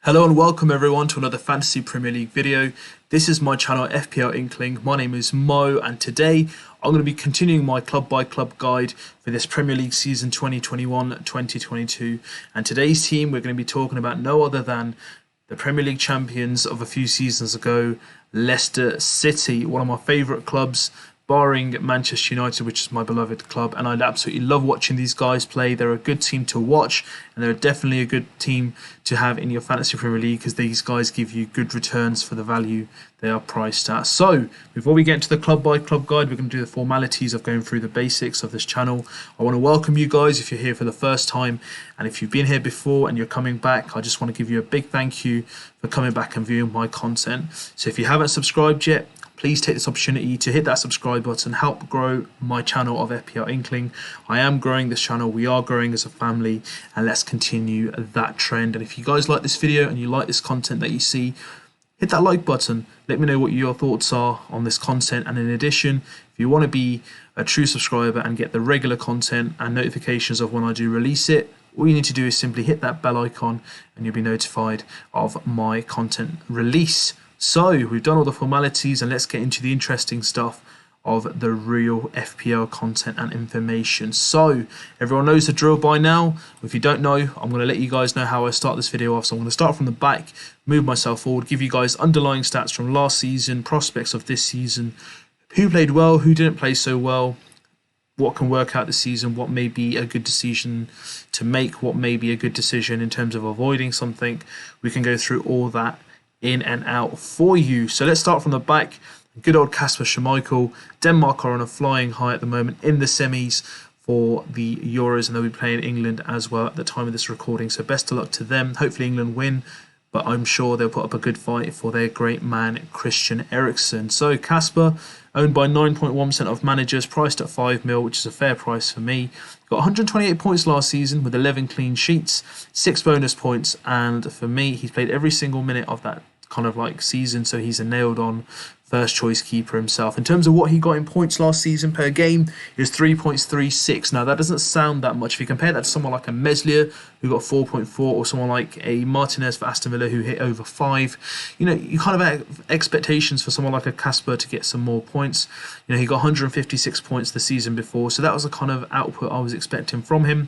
Hello and welcome everyone to another Fantasy Premier League video. This is my channel FPL Inkling. My name is Mo and today I'm going to be continuing my club by club guide for this Premier League season 2021-2022. And today's team we're going to be talking about no other than the Premier League champions of a few seasons ago, Leicester City, one of my favourite clubs, barring Manchester United, which is my beloved club, and I absolutely love watching these guys play. They're a good team to watch, and they're definitely a good team to have in your Fantasy Premier League because these guys give you good returns for the value they are priced at. So, before we get into the club by club guide, we're going to do the formalities of going through the basics of this channel. I want to welcome you guys if you're here for the first time, and if you've been here before and you're coming back, I just want to give you a big thank you for coming back and viewing my content. So if you haven't subscribed yet, please take this opportunity to hit that subscribe button, help grow my channel of FPL Inkling. I am growing this channel, we are growing as a family, and let's continue that trend. And if you guys like this video and you like this content that you see, hit that like button. Let me know what your thoughts are on this content. And in addition, if you want to be a true subscriber and get the regular content and notifications of when I do release it, all you need to do is simply hit that bell icon and you'll be notified of my content release. So we've done all the formalities and let's get into the interesting stuff of the real FPL content and information. So everyone knows the drill by now. If you don't know, I'm going to let you guys know how I start this video off. So I'm going to start from the back, move myself forward, give you guys underlying stats from last season, prospects of this season, who played well, who didn't play so well, what can work out this season, what may be a good decision to make, what may be a good decision in terms of avoiding something. We can go through all that in and out for you. So let's start from the back. Good old Kasper Schmeichel. Denmark are on a flying high at the moment in the semis for the Euros, and they'll be playing England as well at the time of this recording. So best of luck to them. Hopefully England win, but I'm sure they'll put up a good fight for their great man Christian Eriksen. So Kasper, owned by 9.1% of managers, priced at 5 mil, which is a fair price for me. Got 128 points last season with 11 clean sheets, 6 bonus points, and for me, he's played every single minute of that kind of like season, so he's a nailed on first choice keeper himself. In terms of what he got in points last season per game, it was 3.36. Now that doesn't sound that much. If you compare that to someone like a Meslier who got 4.4, or someone like a Martinez for Aston Villa who hit over 5, you know, you kind of have expectations for someone like a Kasper to get some more points. You know, he got 156 points the season before, so that was the kind of output I was expecting from him.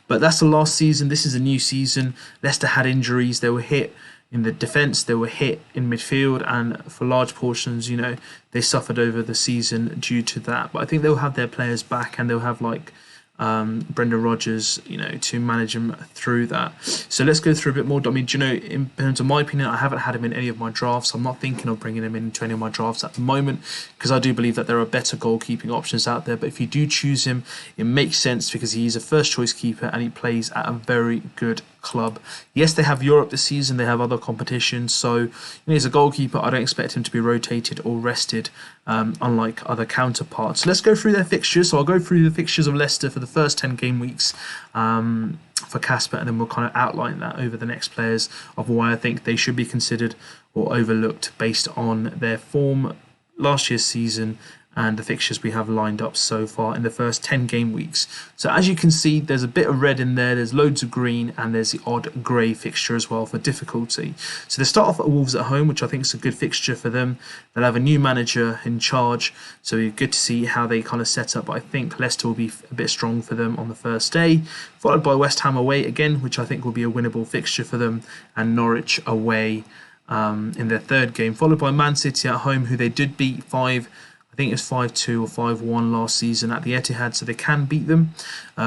But that's the last season. This is a new season. Leicester had injuries. They were hit in the defence, they were hit in midfield, and for large portions, you know, they suffered over the season due to that. But I think they'll have their players back, and they'll have like Brendan Rodgers, you know, to manage them through that. So let's go through a bit more. I mean, do you know, in terms of my opinion, I haven't had him in any of my drafts. I'm not thinking of bringing him into any of my drafts at the moment because I do believe that there are better goalkeeping options out there. But if you do choose him, it makes sense because he is a first choice keeper and he plays at a very good club. Yes, they have Europe this season, they have other competitions, so you know, he's a goalkeeper. I don't expect him to be rotated or rested, unlike other counterparts. So let's go through their fixtures. So I'll go through the fixtures of Leicester for the first 10 game weeks for Kasper, and then we'll kind of outline that over the next players of why I think they should be considered or overlooked based on their form last year's season and the fixtures we have lined up so far in the first 10 game weeks. So as you can see, there's a bit of red in there, there's loads of green, and there's the odd grey fixture as well for difficulty. So they start off at Wolves at home, which I think is a good fixture for them. They'll have a new manager in charge, so it's good to see how they kind of set up. But I think Leicester will be a bit strong for them on the first day, followed by West Ham away again, which I think will be a winnable fixture for them, and Norwich away in their third game, followed by Man City at home, who they did beat I think it was 5-2 or 5-1 last season at the Etihad, so they can beat them.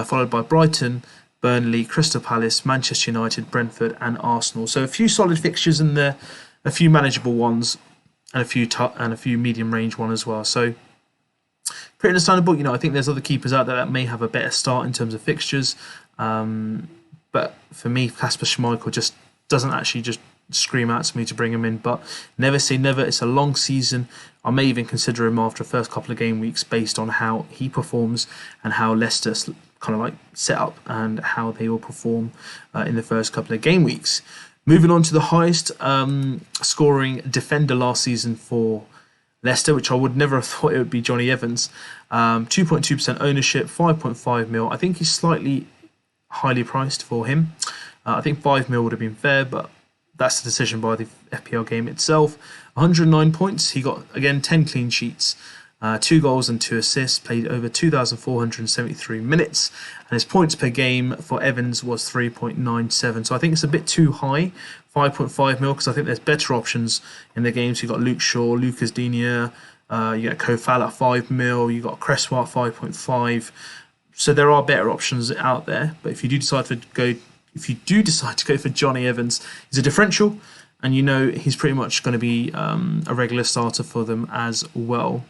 Followed by Brighton, Burnley, Crystal Palace, Manchester United, Brentford and Arsenal. So a few solid fixtures in there, a few manageable ones, and a few medium range ones as well. So pretty understandable. You know, I think there's other keepers out there that may have a better start in terms of fixtures. But for me, Kasper Schmeichel just doesn't actually just scream out to me to bring him in, but never say never. It's a long season. I may even consider him after the first couple of game weeks based on how he performs and how Leicester kind of like set up and how they will perform in the first couple of game weeks. Moving on to the highest scoring defender last season for Leicester, which I would never have thought it would be Johnny Evans. 2.2% ownership, 5.5 mil. I think he's slightly highly priced for him. I think 5 mil would have been fair, but that's the decision by the FPL game itself. 109 points. He got, again, 10 clean sheets, 2 goals and 2 assists, played over 2,473 minutes, and his points per game for Evans was 3.97. So I think it's a bit too high, 5.5 mil, because I think there's better options in the games. You've got Luke Shaw, Lucas Digne, you got Kofal at 5 mil, you got Cresswell at 5.5. So there are better options out there. But if you do decide to go for Johnny Evans, he's a differential, and you know he's pretty much going to be a regular starter for them as well.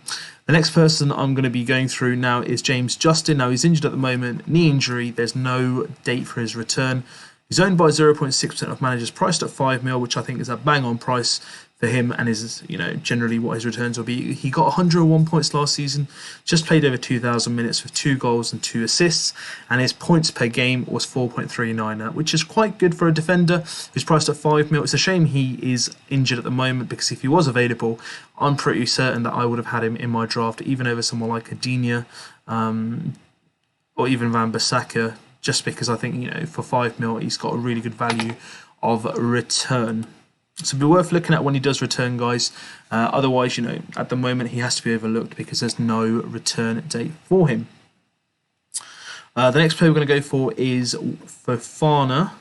The next person I'm going to be going through now is James Justin. Now, he's injured at the moment, knee injury. There's no date for his return. He's owned by 0.6% of managers, priced at 5 mil, which I think is a bang on price for him, and is, you know, generally what his returns will be. He got 101 points last season, just played over 2,000 minutes with 2 goals and 2 assists, and his points per game was 4.39, which is quite good for a defender who's priced at 5 mil. It's a shame he is injured at the moment, because if he was available, I'm pretty certain that I would have had him in my draft, even over someone like a Digne, or even Van Bissaka, just because I think, you know, for 5 mil, he's got a really good value of return. So it'll be worth looking at when he does return, guys. Otherwise, you know, at the moment, he has to be overlooked because there's no return date for him. The next player we're going to go for is Fofana.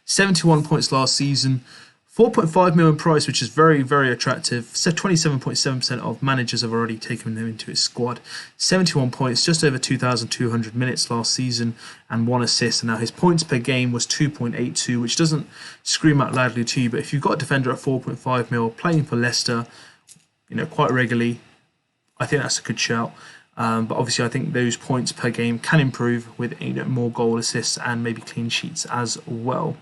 71 points last season. 4.5 million price, which is very, very attractive. So 27.7% of managers have already taken him into his squad. 71 points, just over 2,200 minutes last season, and 1 assist. And now his points per game was 2.82, which doesn't scream out loudly to you. But if you've got a defender at 4.5 mil playing for Leicester, you know, quite regularly, I think that's a good shout. But obviously, I think those points per game can improve with, you know, more goal assists and maybe clean sheets as well.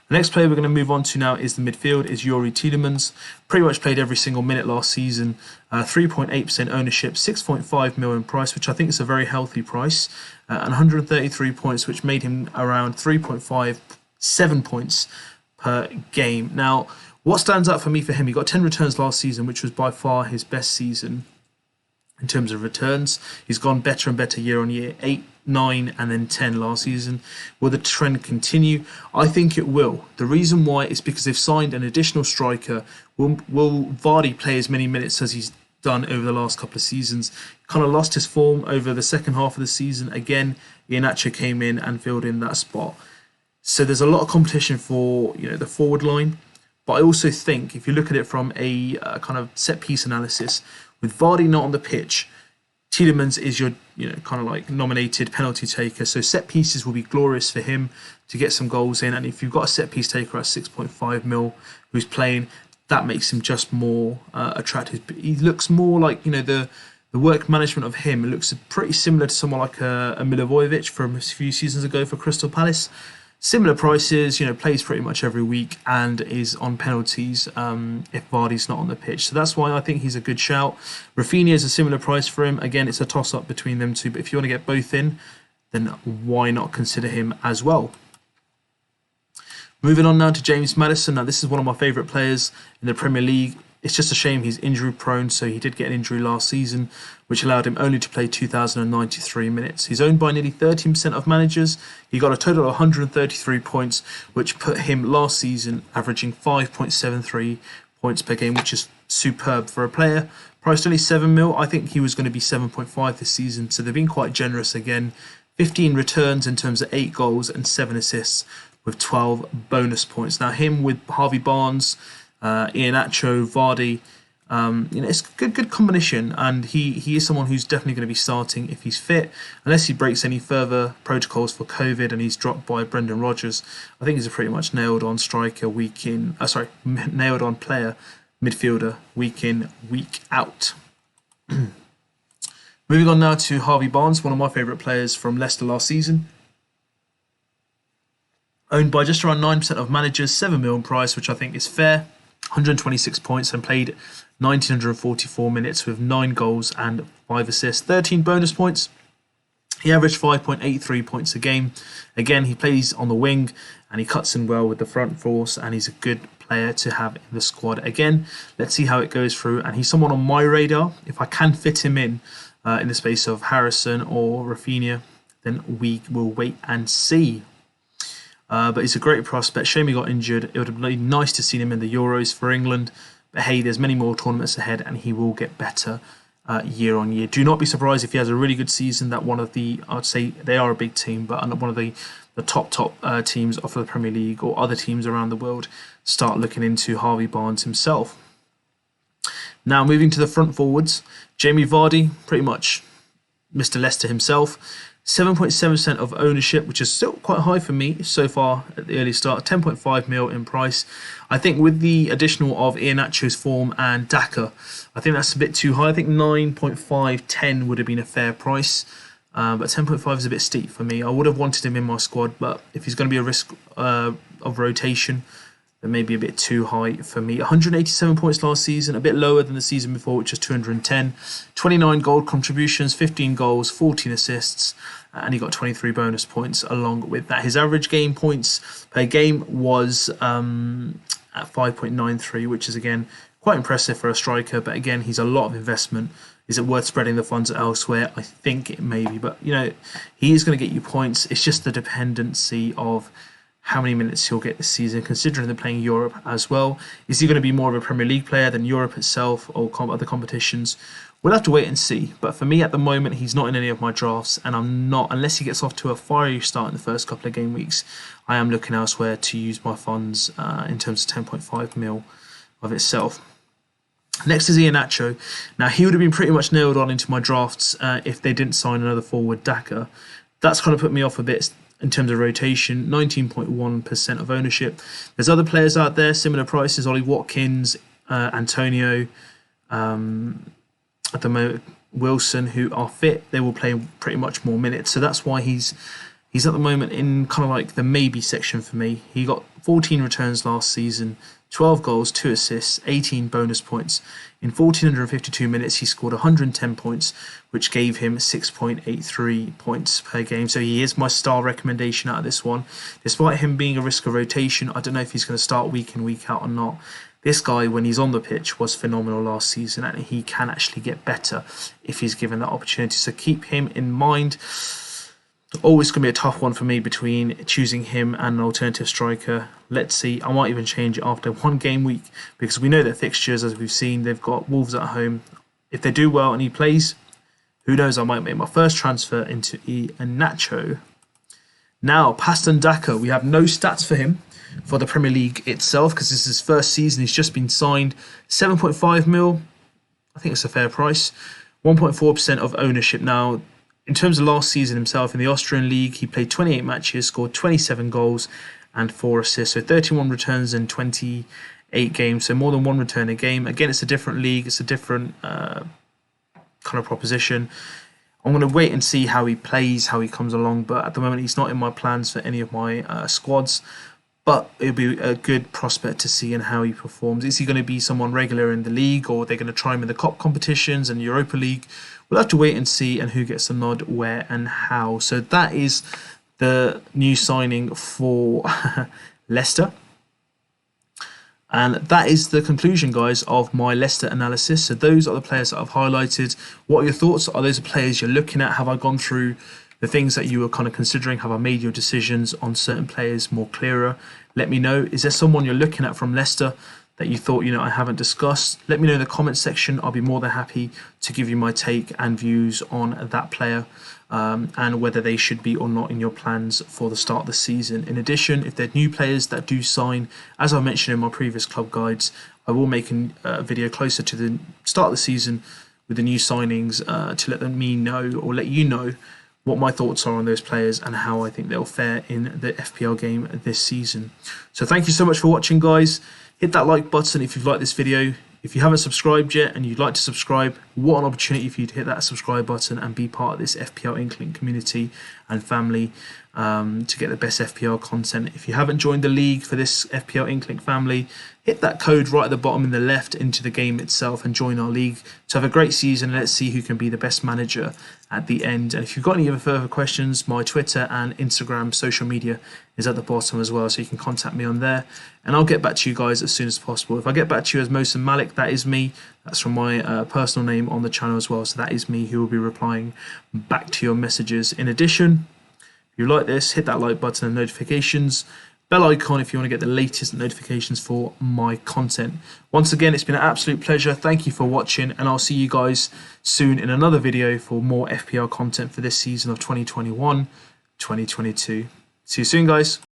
The next player we're going to move on to now is the midfield, is Youri Tielemans. Pretty much played every single minute last season. 3.8% ownership, 6.5 million price, which I think is a very healthy price. And 133 points, which made him around 3.57 points per game. Now, what stands out for me for him, he got 10 returns last season, which was by far his best season in terms of returns. He's gone better and better year on year. 8, 9 and then 10 last season. Will the trend continue? I think it will. The reason why is because they've signed an additional striker. Will Vardy play as many minutes as he's done over the last couple of seasons? Kind of lost his form over the second half of the season. Again, Iheanacho came in and filled in that spot. So there's a lot of competition for, you know, the forward line. But I also think if you look at it from a kind of set piece analysis, with Vardy not on the pitch, Tielemans is your, you know, kind of like nominated penalty taker. So set pieces will be glorious for him to get some goals in. And if you've got a set piece taker at 6.5 mil who's playing, that makes him just more attractive. But he looks more like, you know, the work management of him, it looks pretty similar to someone like a Milivojevic from a few seasons ago for Crystal Palace. Similar prices, you know, plays pretty much every week and is on penalties if Vardy's not on the pitch. So that's why I think he's a good shout. Rafinha is a similar price for him. Again, it's a toss-up between them two, but if you want to get both in, then why not consider him as well? Moving on now to James Maddison. Now, this is one of my favourite players in the Premier League. It's just a shame he's injury prone, so he did get an injury last season, which allowed him only to play 2,093 minutes. He's owned by nearly 13% of managers. He got a total of 133 points, which put him last season averaging 5.73 points per game, which is superb for a player. Priced only 7 mil, I think he was going to be 7.5 this season, so they've been quite generous again. 15 returns in terms of 8 goals and 7 assists with 12 bonus points. Now him with Harvey Barnes, Iheanacho, Vardy, you know, it's a good combination, and he is someone who's definitely going to be starting if he's fit, unless he breaks any further protocols for COVID and he's dropped by Brendan Rodgers. I think he's a pretty much nailed on striker nailed on player, midfielder, week in, week out. Moving on now to Harvey Barnes, one of my favourite players from Leicester last season. Owned by just around 9% of managers, 7 million price, which I think is fair. 126 points and played 1,944 minutes with 9 goals and 5 assists, 13 bonus points. He averaged 5.83 points a game. Again, he plays on the wing and he cuts in well with the front force, and he's a good player to have in the squad. Again, let's see how it goes through, and he's someone on my radar. If I can fit him in the space of Harrison or Rafinha, then we will wait and see. But he's a great prospect. Shame he got injured. It would have been nice to see him in the Euros for England. But hey, there's many more tournaments ahead and he will get better year on year. Do not be surprised if he has a really good season that one of the, I'd say they are a big team, but one of the top teams of the Premier League or other teams around the world start looking into Harvey Barnes himself. Now moving to the front forwards, Jamie Vardy, pretty much Mr. Leicester himself. 7.7% of ownership, which is still quite high for me so far at the early start. 10.5 mil in price. I think with the additional of Iheanacho's form and Daka, I think that's a bit too high. I think 9.5, 10 would have been a fair price. But 10.5 is a bit steep for me. I would have wanted him in my squad, but if he's going to be a risk of rotation, then maybe a bit too high for me. 187 points last season, a bit lower than the season before, which was 210. 29 goal contributions, 15 goals, 14 assists, and he got 23 bonus points along with that. His average game points per game was at 5.93, which is again quite impressive for a striker, but again, he's a lot of investment. Is it worth spreading the funds elsewhere? I think it may be, but he is going to get you points. It's just the dependency of how many minutes he'll get this season, considering they're playing Europe as well. Is he going to be more of a Premier League player than Europe itself or other competitions? We'll have to wait and see. But for me at the moment, he's not in any of my drafts, and I'm not, unless he gets off to a fiery start in the first couple of game weeks, I am looking elsewhere to use my funds in terms of 10.5 mil of itself. Next is Iheanacho. Now, he would have been pretty much nailed on into my drafts if they didn't sign another forward, Daka. That's kind of put me off a bit in terms of rotation. 19.1% of ownership. There's other players out there, similar prices. Ollie Watkins, Antonio, at the moment, Wilson, who are fit. They will play pretty much more minutes. So that's why he's at the moment in kind of like the maybe section for me. He got 14 returns last season, 12 goals, 2 assists, 18 bonus points. In 1,452 minutes, he scored 110 points, which gave him 6.83 points per game. So he is my star recommendation out of this one. Despite him being a risk of rotation, I don't know if he's going to start week in, week out or not. This guy, when he's on the pitch, was phenomenal last season, and he can actually get better if he's given that opportunity. So keep him in mind. Always going to be a tough one for me between choosing him and an alternative striker. Let's see. I might even change it after one game week because we know their fixtures, as we've seen, they've got Wolves at home. If they do well and he plays, who knows, I might make my first transfer into Iheanacho. Now, Paston Daka, we have no stats for him for the Premier League itself because this is his first season. He's just been signed. 7.5 mil. I think it's a fair price. 1.4% of ownership. Now, in terms of last season himself in the Austrian League, he played 28 matches, scored 27 goals and 4 assists. So 31 returns in 28 games, so more than one return a game. Again, it's a different league. It's a different kind of proposition. I'm going to wait and see how he plays, how he comes along. But at the moment, he's not in my plans for any of my squads. But it'll be a good prospect to see in how he performs. Is he going to be someone regular in the league, or are they going to try him in the COP competitions and Europa League? We'll have to wait and see and who gets the nod, where and how. So that is the new signing for Leicester. And that is the conclusion, guys, of my Leicester analysis. So those are the players that I've highlighted. What are your thoughts? Are those the players you're looking at? Have I gone through the things that you were kind of considering? Have I made your decisions on certain players more clearer? Let me know. Is there someone you're looking at from Leicester that you thought, I haven't discussed? Let me know in the comments section. I'll be more than happy to give you my take and views on that player and whether they should be or not in your plans for the start of the season. In addition, if there are new players that do sign, as I mentioned in my previous club guides, I will make a video closer to the start of the season with the new signings to let you know what my thoughts are on those players and how I think they'll fare in the FPL game this season. So thank you so much for watching, guys. Hit that like button if you've liked this video. If you haven't subscribed yet and you'd like to subscribe, what an opportunity for you to hit that subscribe button and be part of this FPL Inkling community and family to get the best FPL content. If you haven't joined the league for this FPL Inkling family, hit that code right at the bottom in the left into the game itself and join our league to have a great season. Let's see who can be the best manager at the end. And if you've got any other further questions, my Twitter and Instagram social media is at the bottom as well, so you can contact me on there and I'll get back to you guys as soon as possible. If I get back to you as Mohsen Malik, that is me. That's from my personal name on the channel as well, so that is me who will be replying back to your messages. In addition, If you like this, hit that like button and notifications. Bell icon if you want to get the latest notifications for my content. Once again, it's been an absolute pleasure. Thank you for watching, and I'll see you guys soon in another video for more FPL content for this season of 2021-2022. See you soon, guys.